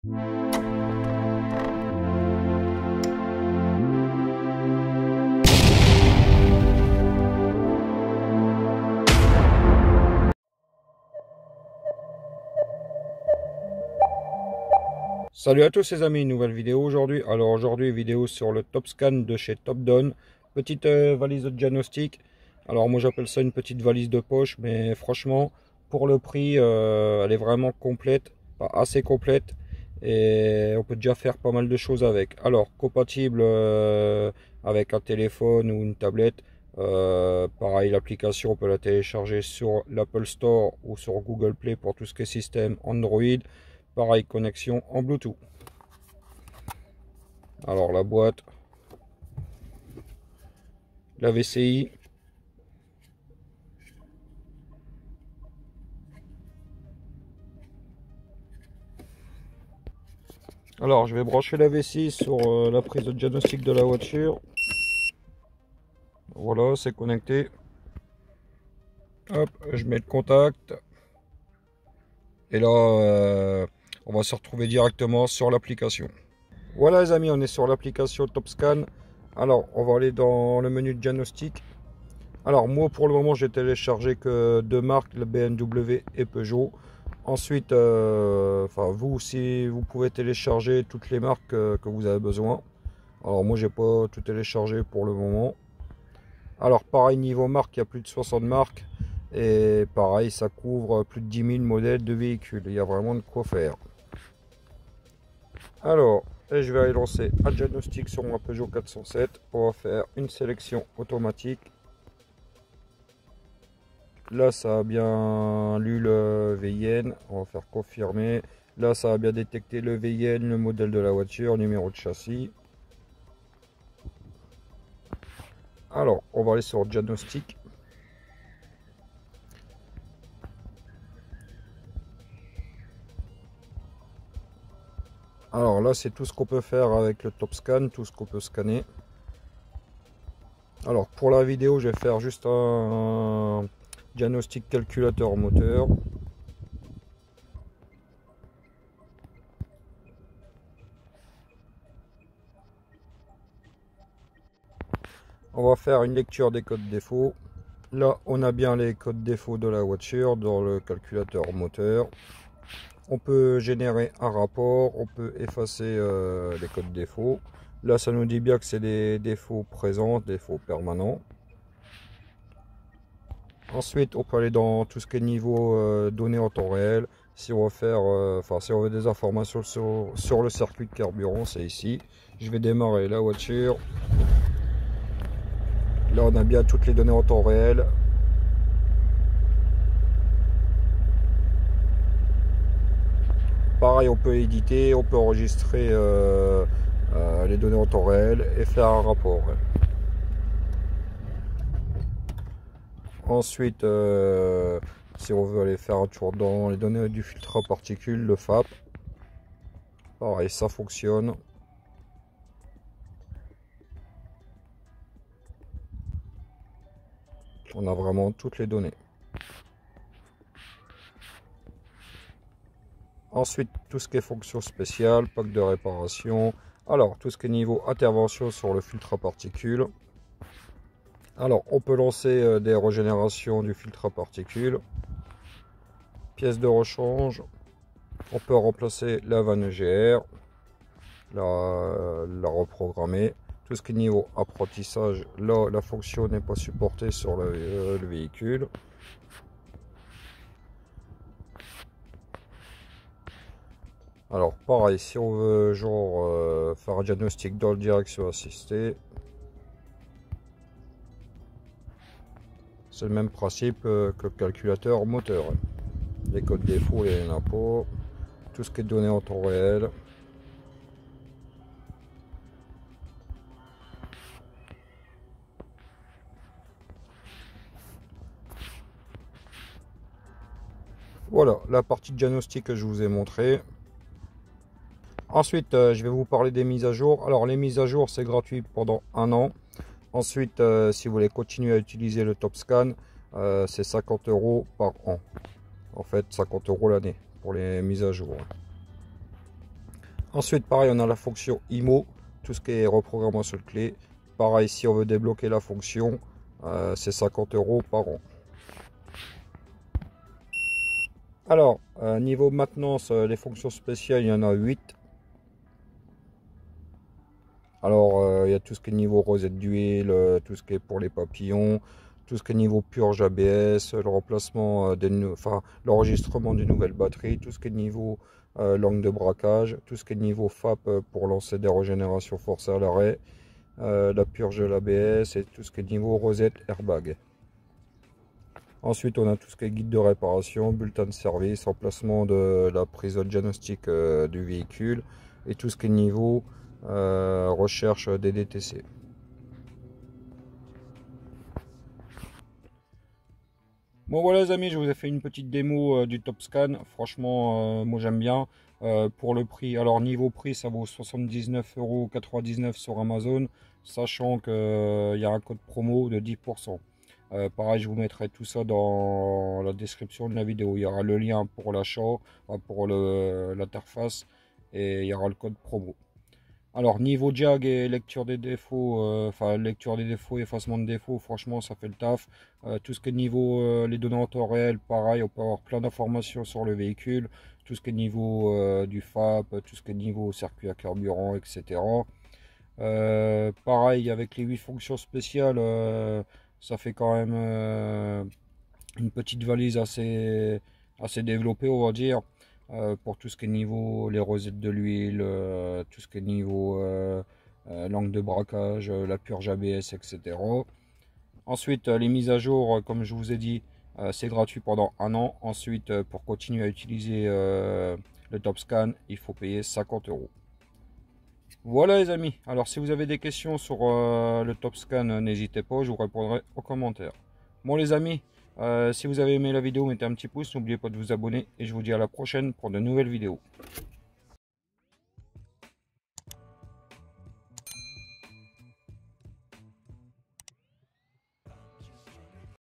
Salut à tous les amis, nouvelle vidéo aujourd'hui. Alors aujourd'hui, vidéo sur le Topscan de chez Topdon. Petite valise de diagnostic. Alors moi j'appelle ça une petite valise de poche, mais franchement pour le prix elle est vraiment complète, pas assez complète, et on peut déjà faire pas mal de choses avec. Alors compatible avec un téléphone ou une tablette. Pareil, l'application on peut la télécharger sur l'Apple Store ou sur Google Play pour tout ce qui est système Android. Pareil, connexion en Bluetooth. Alors la boîte, la VCI, alors je vais brancher la VCI sur la prise de diagnostic de la voiture. Voilà, c'est connecté. Hop, je mets le contact. Et là, on va se retrouver directement sur l'application. Voilà les amis, on est sur l'application Topscan. Alors, on va aller dans le menu de diagnostic. Alors, moi pour le moment, j'ai téléchargé que deux marques, le BMW et Peugeot. Ensuite, vous aussi, vous pouvez télécharger toutes les marques que vous avez besoin. Alors, moi, j'ai pas tout téléchargé pour le moment. Alors, pareil, niveau marque, il y a plus de 60 marques. Et pareil, ça couvre plus de 10 000 modèles de véhicules. Il y a vraiment de quoi faire. Alors, je vais aller lancer un diagnostic sur ma Peugeot 407. On va faire une sélection automatique. Là, ça a bien lu le VIN. On va faire confirmer. Là, ça a bien détecté le VIN, le modèle de la voiture, numéro de châssis. Alors, on va aller sur diagnostic. Alors là, c'est tout ce qu'on peut faire avec le Topscan, tout ce qu'on peut scanner. Alors, pour la vidéo, je vais faire juste un diagnostic calculateur moteur. On va faire une lecture des codes défauts. Là, on a bien les codes défauts de la voiture dans le calculateur moteur. On peut générer un rapport, on peut effacer les codes défauts. Là, ça nous dit bien que c'est des défauts présents, défauts permanents. Ensuite, on peut aller dans tout ce qui est niveau données en temps réel. Si on veut faire, si on veut des informations sur le circuit de carburant, c'est ici. Je vais démarrer la voiture. Là, on a bien toutes les données en temps réel. Pareil, on peut éditer, on peut enregistrer les données en temps réel et faire un rapport. Ensuite, si on veut aller faire un tour dans les données du filtre à particules, le FAP, pareil, ça fonctionne. On a vraiment toutes les données. Ensuite, tout ce qui est fonction spéciale, pack de réparation. Alors, tout ce qui est niveau intervention sur le filtre à particules. Alors, on peut lancer des régénérations du filtre à particules. Pièces de rechange. On peut remplacer la vanne EGR. La reprogrammer. Tout ce qui est niveau apprentissage, là, la fonction n'est pas supportée sur le véhicule. Alors pareil, si on veut genre faire un diagnostic dans le direction assistée, c'est le même principe que le calculateur moteur. Les codes défauts et les impôts, tout ce qui est donné en temps réel. Voilà la partie diagnostic que je vous ai montré. Ensuite, je vais vous parler des mises à jour. Alors, les mises à jour, c'est gratuit pendant un an. Ensuite, si vous voulez continuer à utiliser le Topscan, c'est 50 € par an. En fait, 50 € l'année pour les mises à jour. Ensuite, pareil, on a la fonction IMO, tout ce qui est reprogrammation de clé. Pareil, si on veut débloquer la fonction, c'est 50 € par an. Alors, niveau maintenance, les fonctions spéciales, il y en a 8. Alors, il y a tout ce qui est niveau rosette d'huile, tout ce qui est pour les papillons, tout ce qui est niveau purge ABS, le remplacement l'enregistrement d'une nouvelle batterie, tout ce qui est niveau langue de braquage, tout ce qui est niveau FAP pour lancer des régénérations forcées à l'arrêt, la purge de l'ABS et tout ce qui est niveau rosette airbag. Ensuite, on a tout ce qui est guide de réparation, bulletin de service, emplacement de la prise de diagnostic du véhicule et tout ce qui est niveau recherche des DTC. Bon voilà les amis, je vous ai fait une petite démo du TopScan. Franchement, moi j'aime bien. Pour le prix, alors niveau prix, ça vaut 79,99 € sur Amazon, sachant qu'il y a un code promo de 10%. Pareil, je vous mettrai tout ça dans la description de la vidéo. Il y aura le lien pour l'achat, pour l'interface, et il y aura le code promo. Alors niveau jag et lecture des défauts, lecture des défauts, effacement de défauts, franchement ça fait le taf. Tout ce qui est niveau les données en temps réel, pareil, on peut avoir plein d'informations sur le véhicule. Tout ce qui est niveau du FAP, tout ce qui est niveau circuit à carburant, etc. Pareil avec les 8 fonctions spéciales, ça fait quand même une petite valise assez développée, on va dire. Pour tout ce qui est niveau les rosettes de l'huile, tout ce qui est niveau langue de braquage, la purge ABS, etc. Ensuite, les mises à jour, comme je vous ai dit, c'est gratuit pendant un an. Ensuite, pour continuer à utiliser le TopScan, il faut payer 50 €. Voilà les amis, alors si vous avez des questions sur le TopScan, n'hésitez pas, je vous répondrai aux commentaires. Bon les amis, si vous avez aimé la vidéo, mettez un petit pouce, n'oubliez pas de vous abonner et je vous dis à la prochaine pour de nouvelles vidéos.